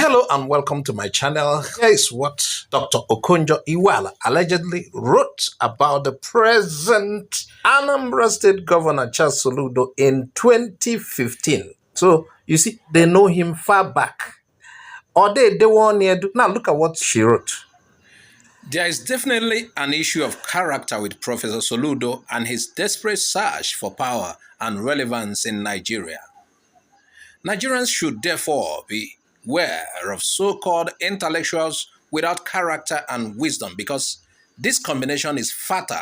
Hello and welcome to my channel. Here is what Dr. Okonjo-Iweala allegedly wrote about the present Anambra State Governor Charles Soludo in 2015. So, you see, they know him far back. Or they want near. Now, look at what she wrote. There is definitely an issue of character with Professor Soludo and his desperate search for power and relevance in Nigeria. Nigerians should therefore be aware of so-called intellectuals without character and wisdom because this combination is fatal.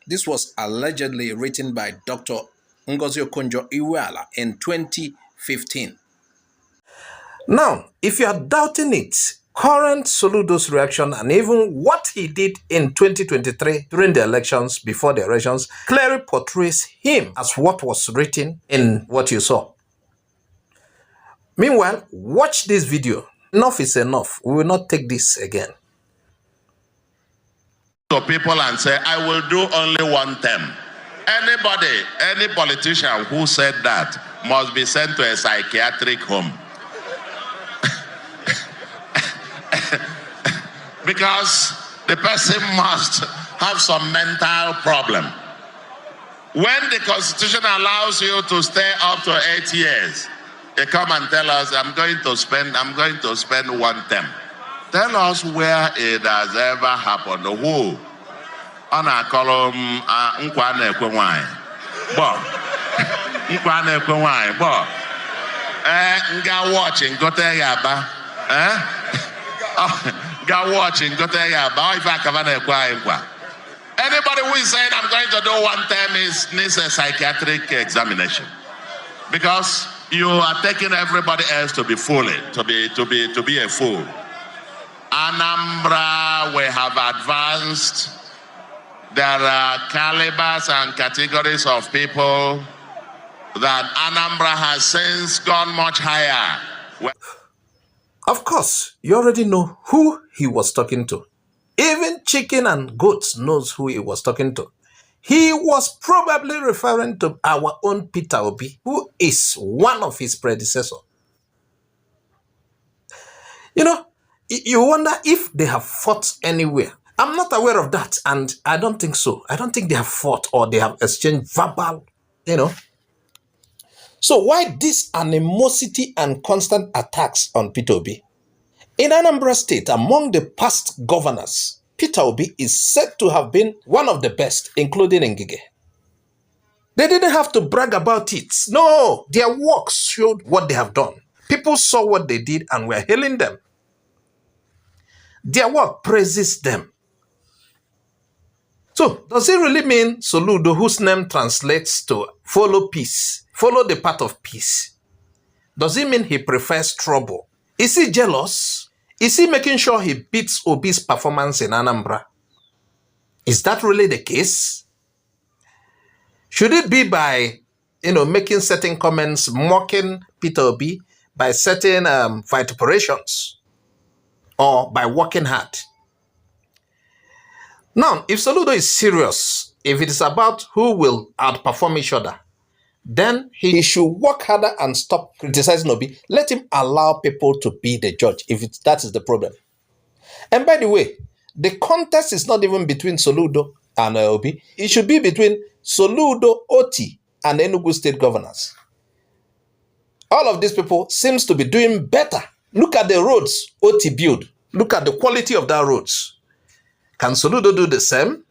This was allegedly written by Dr. Okonjo-Iweala in 2015. Now, if you are doubting it, current Soludo's reaction and even what he did in 2023 during the elections, before the elections, clearly portrays him as what was written in what you saw. Meanwhile, watch this video. Enough is enough. We will not take this again. To people and say, I will do only one term. Anybody, any politician who said that must be sent to a psychiatric home. Because the person must have some mental problem. When the Constitution allows you to stay up to 8 years, they come and tell us, I'm going to spend one term. Tell us where it has ever happened. Who? On a column, Nkwane Kwenwai. Bo. Nkwane Kwenwai. Bo. Nga watching, go te yaba. Nga watching, go te yaba. If I can anybody who is saying I'm going to do one term needs a psychiatric examination. Because you are taking everybody else to be fooling, to be a fool. Anambra, we have advanced. There are calibers and categories of people that Anambra has since gone much higher. Of course, you already know who he was talking to. Even chicken and goats knows who he was talking to. He was probably referring to our own Peter Obi, who is one of his predecessors. You know, you wonder if they have fought anywhere. I'm not aware of that, and I don't think so. I don't think they have fought or they have exchanged verbal, So why this animosity and constant attacks on Peter Obi? In Anambra State, among the past governors, Peter Obi is said to have been one of the best, including Ngige. They didn't have to brag about it. No, their works showed what they have done. People saw what they did and were hailing them. Their work praises them. So, does it really mean Soludo, whose name translates to follow peace, follow the path of peace? Does it mean he prefers trouble? Is he jealous? Is he making sure he beats Obi's performance in Anambra? Is that really the case? Should it be by, making certain comments, mocking Peter Obi by certain vituperations, or by working hard? Now, if Soludo is serious, if it is about who will outperform each other, then he should work harder and stop criticizing Obi. Let him allow people to be the judge if that is the problem. And by the way, the contest is not even between Soludo and Obi. It should be between Soludo, Oti, and Enugu State governors. All of these people seems to be doing better. Look at the roads Oti built. Look at the quality of that roads. Can Soludo do the same?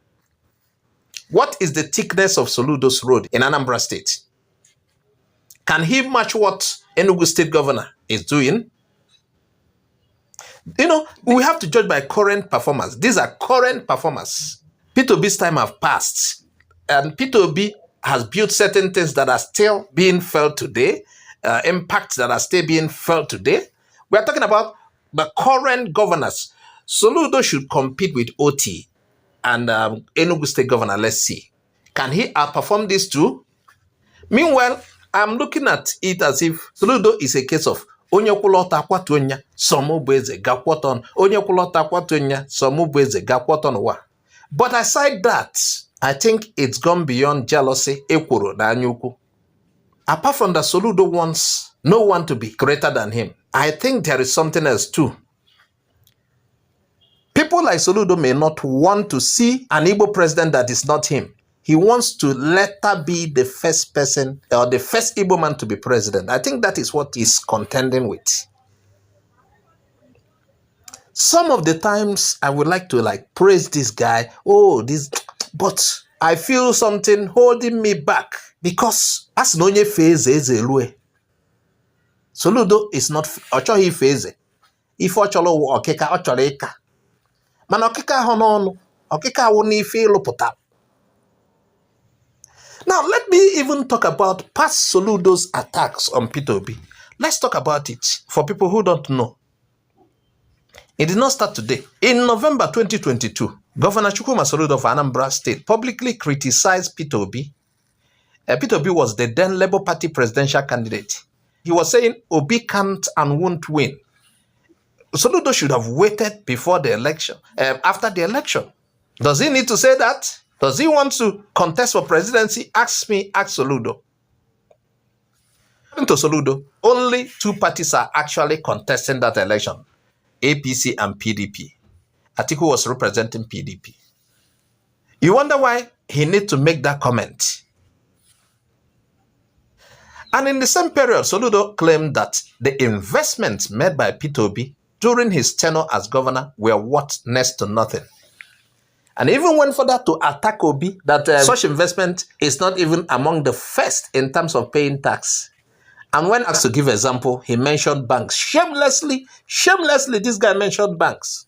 What is the thickness of Soludo's road in Anambra State? Can he match what Enugu State governor is doing? We have to judge by current performance. These are current performers. Peter Obi's time have passed. And Peter Obi has built certain things that are still being felt today, impacts that are still being felt today. We are talking about the current governors. Soludo should compete with Oti and Enugu State governor. Let's see. Can he outperform these two? Meanwhile, I'm looking at it as if Soludo is a case of onye kwulota kwatunya somubeze gakwoton onye kwulota kwatunya somubeze gakwoton wa. But aside that, I think it's gone beyond jealousy, ekworo na anyuku. Apart from that, Soludo wants no one to be greater than him. I think there is something else too. People like Soludo may not want to see an Igbo president that is not him. He wants to later be the first person or the first Igbo man to be president. I think that is what he's contending with. Some of the times I would like to praise this guy. But I feel something holding me back because as no nye phase ezelue. Soludo is not ochohi phase. If ocholo okeka ocholeka. Man okeka honono. Okeka woni ife lopota. Now let me even talk about past Soludo's attacks on Peter Obi. Let's talk about it for people who don't know. It did not start today. In November 2022, Governor Chukwuma Soludo of Anambra State publicly criticized Peter Obi. Peter Obi was the then Labour Party presidential candidate. He was saying Obi can't and won't win. Soludo should have waited before the election, after the election. Does he need to say that? Does he want to contest for presidency? Ask Soludo. According to Soludo, only two parties are actually contesting that election. APC and PDP. Atiku was representing PDP. You wonder why he need to make that comment. And in the same period, Soludo claimed that the investments made by Peter Obi during his tenure as governor were worth next to nothing. And even went further to attack Obi that such investment is not even among the first in terms of paying tax. And when asked to give an example, he mentioned banks. Shamelessly, this guy mentioned banks.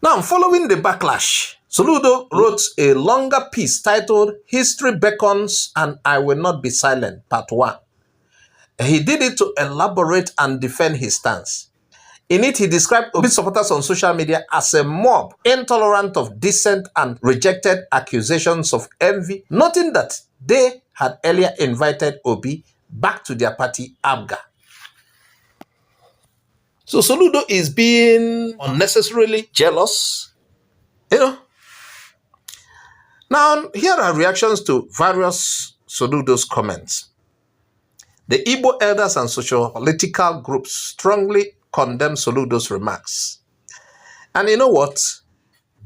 Now, following the backlash, Soludo wrote a longer piece titled History Beckons and I Will Not Be Silent, Part 1. He did it to elaborate and defend his stance. In it, he described Obi supporters on social media as a mob, intolerant of dissent and rejected accusations of envy, noting that they had earlier invited Obi back to their party, ABGA. So Soludo is being unnecessarily jealous, Now, here are reactions to various Soludo's comments. The Igbo elders and socio-political groups strongly condemn Soludo's remarks. And you know what?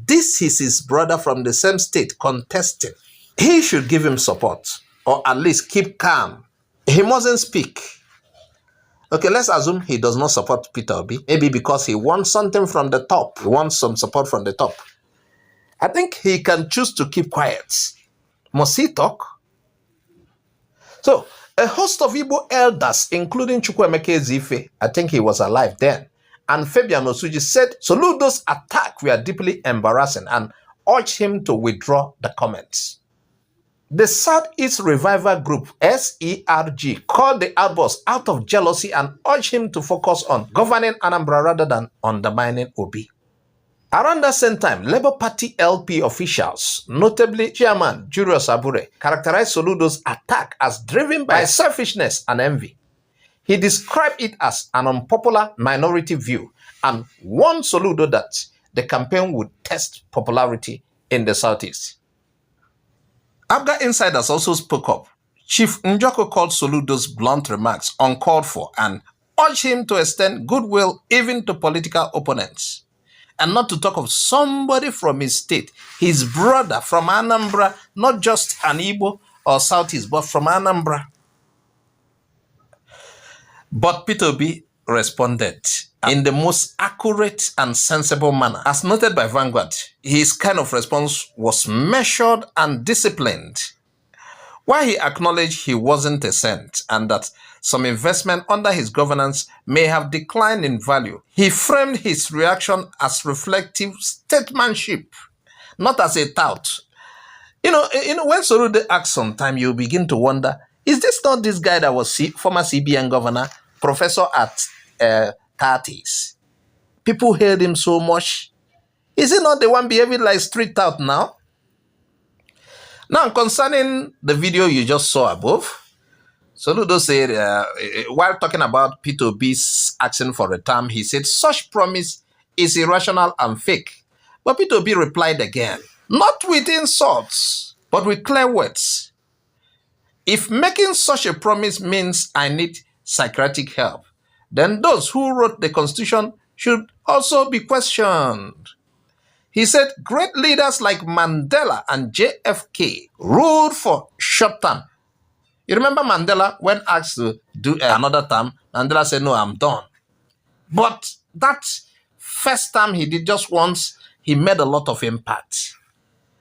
This is his brother from the same state contesting. He should give him support, or at least keep calm. He mustn't speak. Okay, let's assume he does not support Peter Obi. Maybe because he wants something from the top. He wants some support from the top. I think he can choose to keep quiet. Must he talk? So, a host of Igbo elders, including Chukwuemeka Ezife, I think he was alive then, and Fabian Osuji said Soludo's attack were deeply embarrassing and urged him to withdraw the comments. The Southeast Revival Group, SERG, called the outburst out of jealousy and urged him to focus on governing Anambra rather than undermining Obi. Around that same time, Labour Party LP officials, notably Chairman Julius Abure, characterized Soludo's attack as driven by selfishness and envy. He described it as an unpopular minority view and warned Soludo that the campaign would test popularity in the Southeast. ABGA insiders also spoke up. Chief Njoko called Soludo's blunt remarks uncalled for and urged him to extend goodwill even to political opponents. And not to talk of somebody from his state, his brother from Anambra, not just an Igbo or Southeast, but from Anambra. But Peter Obi responded in the most accurate and sensible manner. As noted by Vanguard, his kind of response was measured and disciplined. While he acknowledged he wasn't a saint and that some investment under his governance may have declined in value, he framed his reaction as reflective statesmanship, not as a tout. When Soludo asks sometime, you begin to wonder, is this not this guy that was former CBN governor, professor at 30s? People hated him so much. Is he not the one behaving like street tout now? Now, concerning the video you just saw above, Soludo said, while talking about Peter Obi's asking for a term, he said, such promise is irrational and fake. But Peter Obi replied again, not with insults, but with clear words. If making such a promise means I need psychiatric help, then those who wrote the Constitution should also be questioned. He said great leaders like Mandela and JFK ruled for short term. You remember Mandela, when asked to do another term, Mandela said, no, I'm done. But that first time he did just once, he made a lot of impact.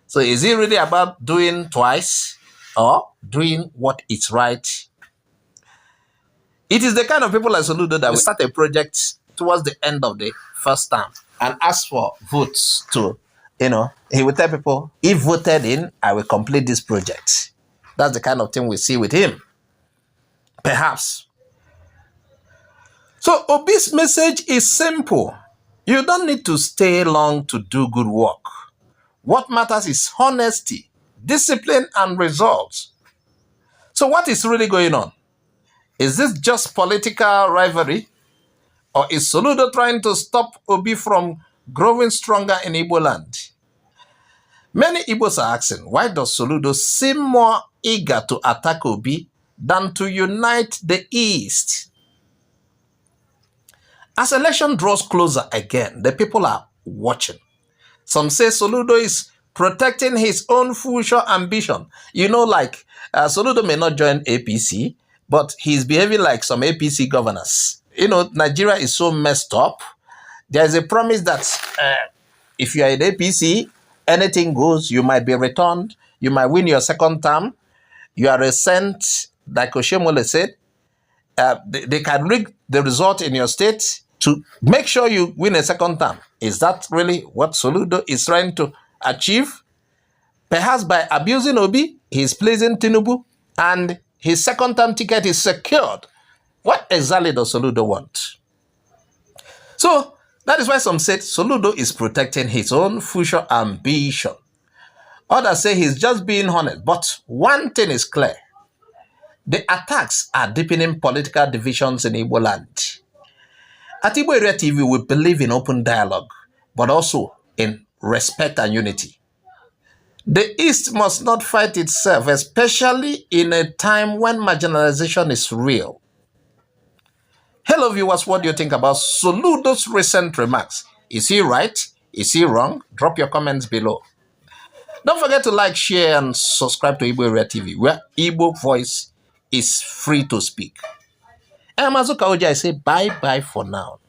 So is it really about doing twice or doing what is right? It is the kind of people like Soludo that will start a project towards the end of the first term and ask for votes to, he will tell people, if voted in, I will complete this project. That's the kind of thing we see with him. Perhaps. So Obi's message is simple. You don't need to stay long to do good work. What matters is honesty, discipline, and results. So what is really going on? Is this just political rivalry? Or is Soludo trying to stop Obi from growing stronger in Igbo land? Many Igbos are asking, why does Soludo seem more eager to attack Obi than to unite the East? As election draws closer again, the people are watching. Some say Soludo is protecting his own future ambition. Soludo may not join APC, but he's behaving like some APC governors. Nigeria is so messed up. There is a promise that if you are in APC, anything goes. You might be returned. You might win your second term. You are a saint, like Oshemole said. They can rig the result in your state to make sure you win a second term. Is that really what Soludo is trying to achieve? Perhaps by abusing Obi, he's pleasing Tinubu, and his second term ticket is secured. What exactly does Soludo want? So that is why some said Soludo is protecting his own future ambition. Others say he's just being honest. But one thing is clear. The attacks are deepening political divisions in Igbo land. At IGBO AREA TV, we believe in open dialogue, but also in respect and unity. The East must not fight itself, especially in a time when marginalization is real. Hello viewers, what do you think about Soludo's recent remarks? Is he right? Is he wrong? Drop your comments below. Don't forget to like, share, and subscribe to IGBO AREA TV, where Igbo voice is free to speak. I'm Azuka Oji. I say bye-bye for now.